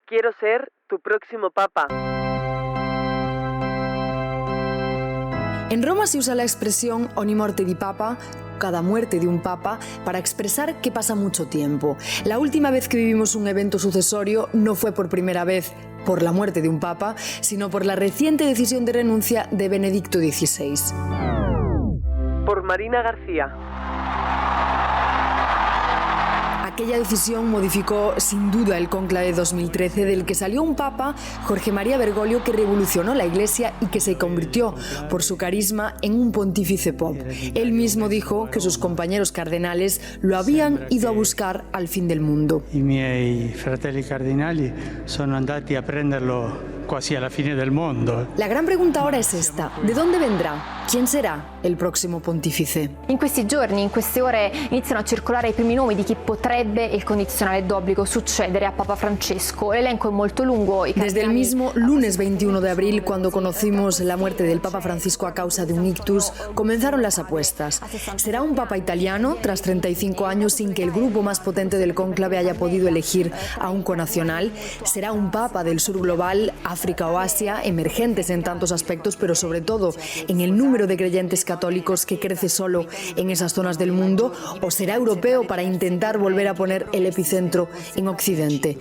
Quiero ser tu próximo papa. En Roma se usa la expresión ogni morte di papa, cada muerte de un papa, para expresar que pasa mucho tiempo. La última vez que vivimos un evento sucesorio no fue por primera vez por la muerte de un papa, sino por la reciente decisión de renuncia de Benedicto XVI. Por Marina García. Aquella decisión modificó sin duda el cónclave de 2013, del que salió un papa, Jorge María Bergoglio, que revolucionó la Iglesia y que se convirtió, por su carisma, en un pontífice pop. Él mismo dijo que sus compañeros cardenales lo habían ido a buscar al fin del mundo. I miei fratelli cardinali sono andati a prenderlo quasi alla fine del mondo. La gran pregunta ahora es esta: ¿de dónde vendrá? ¿Quién será el próximo pontífice? In questi giorni, in queste ore, iniziano a circolare i primi nomi di chi potrebbe, il condizionale d'obbligo, succedere a Papa Francesco. L'elenco è molto lungo. Desde el mismo lunes 21 de abril, cuando conocimos la muerte del Papa Francisco a causa de un ictus, comenzaron las apuestas. ¿Será un papa italiano, tras 35 años sin que el grupo más potente del cónclave haya podido elegir a un conacional? ¿Será un papa del sur global, África o Asia, emergentes en tantos aspectos, pero sobre todo en el número de creyentes católicos que crece solo en esas zonas del mundo? ¿O será europeo para intentar volver a poner el epicentro en Occidente?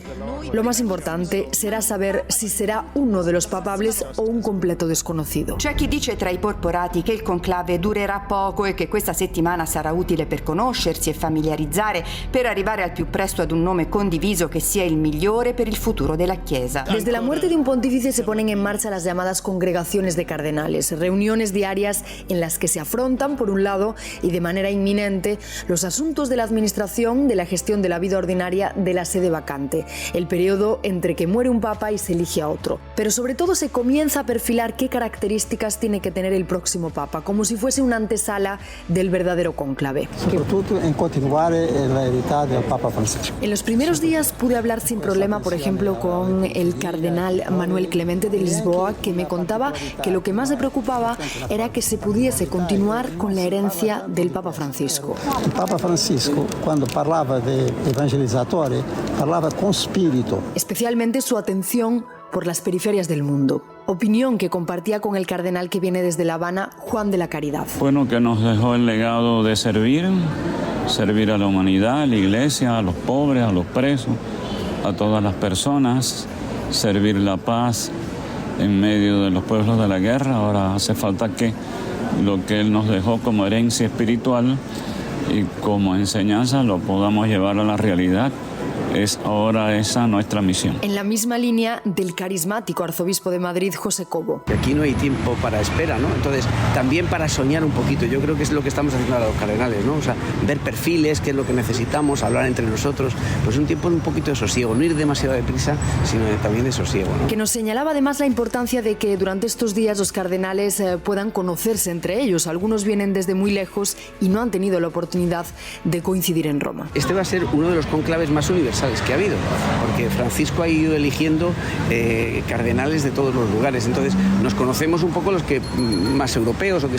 Lo más importante será saber si será uno de los papables o un completo desconocido. C'è chi dice tra i porporati che il conclave durerà poco e che questa settimana sarà utile per conoscersi e familiarizzare, per arrivare al più presto ad un nome condiviso che sia il migliore per il futuro della Chiesa. Desde la muerte de un pontífice se ponen en marcha las llamadas congregaciones de cardenales, reuniones diarias en las que se afrontan, por un lado, y de manera inminente, los asuntos de la administración, de la gestión de la vida ordinaria, de la sede vacante, el periodo entre que muere un papa y se elige a otro. Pero sobre todo se comienza a perfilar qué características tiene que tener el próximo papa, como si fuese una antesala del verdadero cónclave. Soprattutto en continuar la heredad del Papa Francisco. En los primeros días pude hablar sin problema, por ejemplo, con el cardenal Manuel Clemente de Lisboa, que me contaba que lo que más le preocupaba era que se pudiese continuar con la herencia del Papa Francisco. Il Papa Francisco, quando parlava di evangelizzatori, parlava con spirito. Especialmente su atención por las periferias del mundo. Opinión que compartía con el cardenal que viene desde La Habana, Juan de la Caridad. Bueno, que nos dejó el legado de servir a la humanidad, a la Iglesia, a los pobres, a los presos, a todas las personas, servir la paz en medio de los pueblos de la guerra. Ahora hace falta que lo que Él nos dejó como herencia espiritual y como enseñanza lo podamos llevar a la realidad. Es ahora esa nuestra misión. En la misma línea del carismático arzobispo de Madrid, José Cobo. Aquí no hay tiempo para espera, ¿no? Entonces, también para soñar un poquito. Yo creo que es lo que estamos haciendo ahora los cardenales, ¿no? O sea, ver perfiles, qué es lo que necesitamos, hablar entre nosotros. Pues un tiempo un poquito de sosiego, no ir demasiado deprisa, sino también de sosiego, ¿no? Que nos señalaba además la importancia de que durante estos días los cardenales puedan conocerse entre ellos. Algunos vienen desde muy lejos y no han tenido la oportunidad de coincidir en Roma. Este va a ser uno de los conclaves más universales que ha habido, porque Francisco ha ido eligiendo cardenales de todos los lugares. Entonces nos conocemos un poco los que más europeos o que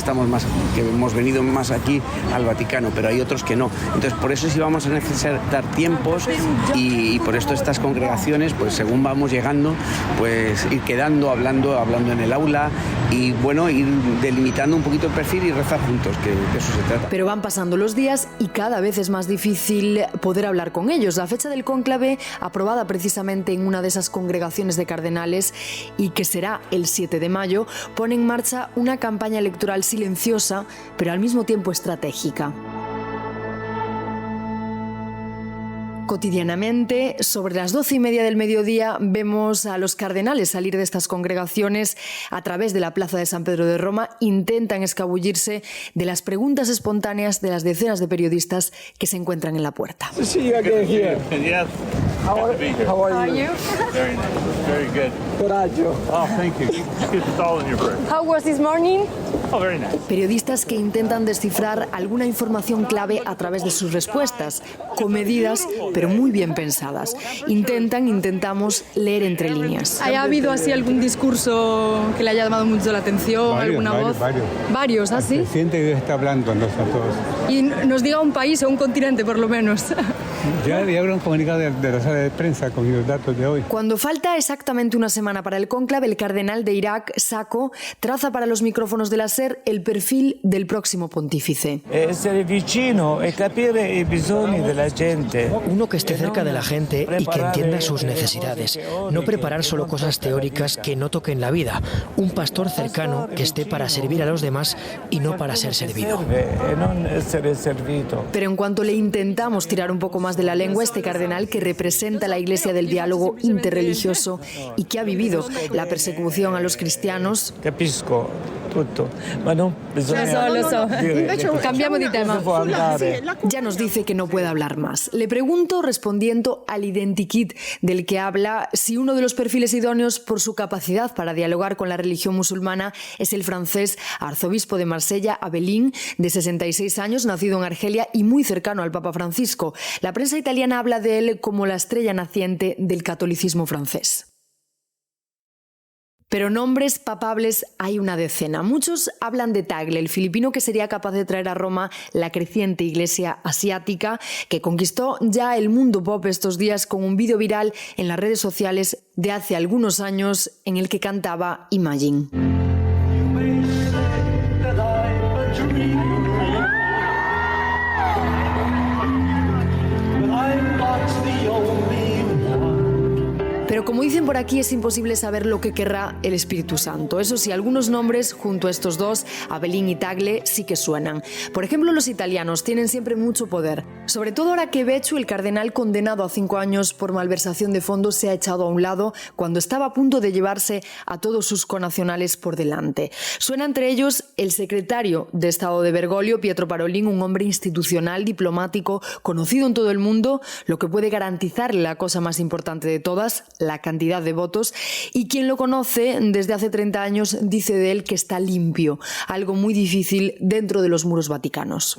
hemos venido más aquí al Vaticano, pero hay otros que no. Entonces por eso sí vamos a necesitar tiempos y por esto estas congregaciones, pues según vamos llegando, pues ir quedando, hablando en el aula y bueno, ir delimitando un poquito el perfil y rezar juntos, que de eso se trata. Pero van pasando los días y cada vez es más difícil poder hablar con ellos. La fecha del cónclave, aprobada precisamente en una de esas congregaciones de cardenales y que será el 7 de mayo, pone en marcha una campaña electoral silenciosa, pero al mismo tiempo estratégica. Cotidianamente, sobre las 12:30 del mediodía, vemos a los cardenales salir de estas congregaciones a través de la plaza de San Pedro de Roma. Intentan escabullirse de las preguntas espontáneas de las decenas de periodistas que se encuentran en la puerta. How are you? Very nice. Very good. Coraggio. Oh, thank you. It's all in your prayer. How was this morning? Oh, very nice. Periodistas que intentan descifrar alguna información clave a través de sus respuestas, comedidas pero muy bien pensadas. Intentamos leer entre líneas. ¿Ha habido así algún discurso que le haya llamado mucho la atención? ¿Alguna voz? Varios, ¿así? El presidente está hablando a todos. Y nos diga un país o un continente por lo menos. Ya habrá un comunicado de la sala de prensa con los datos de hoy. Cuando falta exactamente una semana para el cónclave, el cardenal de Irak, Sacco, traza para los micrófonos de la SER el perfil del próximo pontífice. Essere vicino e capire i bisogni della gente. Uno que esté cerca de la gente y que entienda sus necesidades. No preparar solo cosas teóricas que no toquen la vida. Un pastor cercano que esté para servir a los demás y no para ser servido. Pero en cuanto le intentamos tirar un poco más de la lengua, este cardenal que representa la Iglesia del diálogo interreligioso y que ha vivido la persecución a los cristianos. Capisco tutto, ma no, Lo so. Cambiamos de tema. Ya nos dice que no puede hablar más. Le pregunto, respondiendo al identikit del que habla, si uno de los perfiles idóneos por su capacidad para dialogar con la religión musulmana es el francés arzobispo de Marsella, Abelín, de 66 años, nacido en Argelia y muy cercano al Papa Francisco. La prensa italiana habla de él como la estrella naciente del catolicismo francés. Pero nombres papables hay una decena. Muchos hablan de Tagle, el filipino que sería capaz de traer a Roma la creciente iglesia asiática, que conquistó ya el mundo pop estos días con un vídeo viral en las redes sociales de hace algunos años en el que cantaba Imagine. Pero como dicen por aquí, es imposible saber lo que querrá el Espíritu Santo. Eso sí, algunos nombres junto a estos dos, Abelín y Tagle, sí que suenan. Por ejemplo, los italianos tienen siempre mucho poder. Sobre todo ahora que Becciu, el cardenal condenado a 5 años por malversación de fondos, se ha echado a un lado cuando estaba a punto de llevarse a todos sus connacionales por delante. Suena entre ellos el secretario de Estado de Bergoglio, Pietro Parolin, un hombre institucional, diplomático, conocido en todo el mundo, lo que puede garantizarle la cosa más importante de todas, la cantidad de votos, y quien lo conoce desde hace 30 años dice de él que está limpio, algo muy difícil dentro de los muros vaticanos.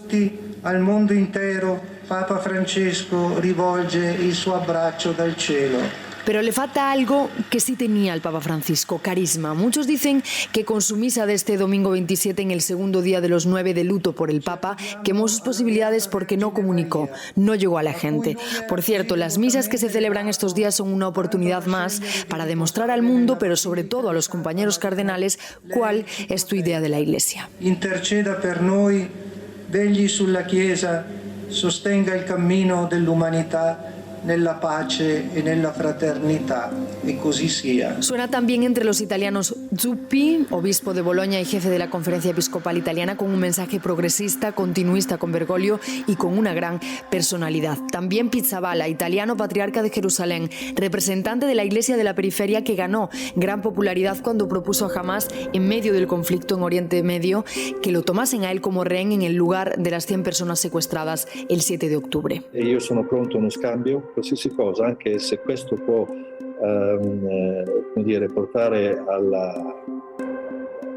Al mundo entero, Papa Francesco rivolge il suo abbraccio dal cielo. Pero le falta algo que sí tenía el Papa Francisco, carisma. Muchos dicen que con su misa de este domingo 27, en el segundo día de los 9 de luto por el Papa, quemó sus posibilidades porque no comunicó, no llegó a la gente. Por cierto, las misas que se celebran estos días son una oportunidad más para demostrar al mundo, pero sobre todo a los compañeros cardenales, cuál es tu idea de la Iglesia. Interceda per noi, vegli sulla Chiesa, sostenga il cammino dell'umanità nella pace e nella fraternità, e così sia. Suena también entre los italianos Zuppi, obispo de Bolonia y jefe de la Conferencia Episcopal Italiana, con un mensaje progresista, continuista con Bergoglio y con una gran personalidad. También Pizzaballa, italiano patriarca de Jerusalén, representante de la Iglesia de la periferia, que ganó gran popularidad cuando propuso a Hamas, en medio del conflicto en Oriente Medio, que lo tomasen a él como rehén en el lugar de las 100 personas secuestradas el 7 de octubre. Io sono pronto a uno scambio, qualsiasi cosa, anche se questo può portare alla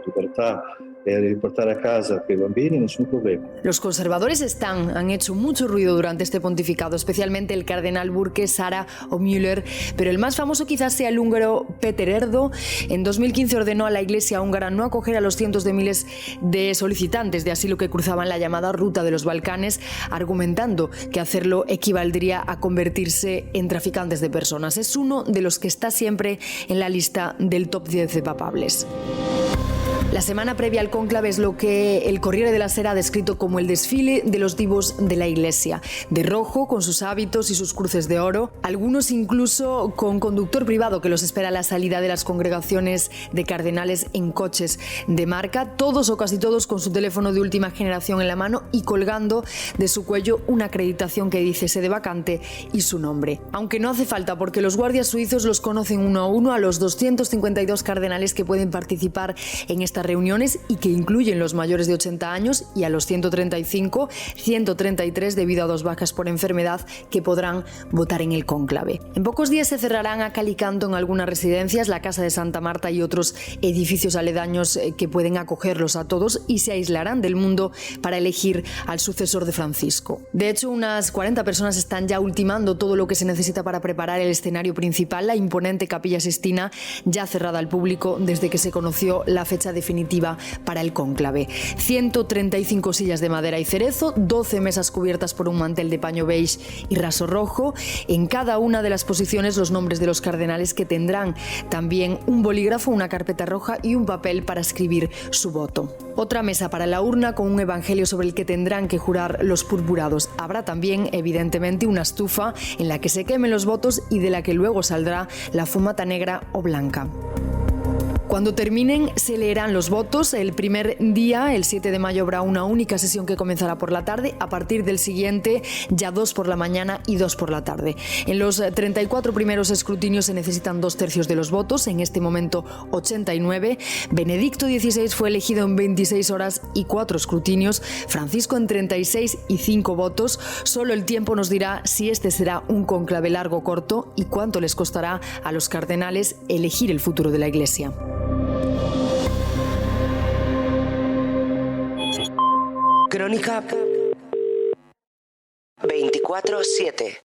libertà e riportare a casa quei bambini, nessun problema. Los conservadores han hecho mucho ruido durante este pontificado, especialmente el cardenal Burke, Sara o Müller, pero el más famoso quizás sea el húngaro Péter Erdo. En 2015 ordenó a la Iglesia húngara no acoger a los cientos de miles de solicitantes de asilo que cruzaban la llamada ruta de los Balcanes, argumentando que hacerlo equivaldría a convertirse en traficantes de personas. Es uno de los que está siempre en la lista del top 10 de papables. La semana previa al cónclave es lo que el Corriere della Sera ha descrito como el desfile de los divos de la Iglesia, de rojo, con sus hábitos y sus cruces de oro, algunos incluso con conductor privado que los espera a la salida de las congregaciones de cardenales en coches de marca, todos o casi todos con su teléfono de última generación en la mano y colgando de su cuello una acreditación que dice sede vacante y su nombre. Aunque no hace falta, porque los guardias suizos los conocen uno a uno a los 252 cardenales que pueden participar en esta reuniones y que incluyen los mayores de 80 años y a los 135, 133 debido a 2 bajas por enfermedad que podrán votar en el cónclave. En pocos días se cerrarán a cal y canto en algunas residencias, la Casa de Santa Marta y otros edificios aledaños que pueden acogerlos a todos, y se aislarán del mundo para elegir al sucesor de Francisco. De hecho, unas 40 personas están ya ultimando todo lo que se necesita para preparar el escenario principal, la imponente Capilla Sistina, ya cerrada al público desde que se conoció la fecha definitiva definitiva para el cónclave. 135 sillas de madera y cerezo, 12 mesas cubiertas por un mantel de paño beige y raso rojo. En cada una de las posiciones los nombres de los cardenales, que tendrán también un bolígrafo, una carpeta roja y un papel para escribir su voto. Otra mesa para la urna con un evangelio sobre el que tendrán que jurar los purpurados. Habrá también, evidentemente, una estufa en la que se quemen los votos y de la que luego saldrá la fumata negra o blanca. Cuando terminen, se leerán los votos. El primer día, el 7 de mayo, habrá una única sesión que comenzará por la tarde. A partir del siguiente, ya 2 por la mañana y 2 por la tarde. En los 34 primeros escrutinios se necesitan 2/3 de los votos, en este momento 89. Benedicto XVI fue elegido en 26 horas y 4 escrutinios, Francisco en 36 y 5 votos. Solo el tiempo nos dirá si este será un cónclave largo o corto y cuánto les costará a los cardenales elegir el futuro de la Iglesia. Crónica 24/7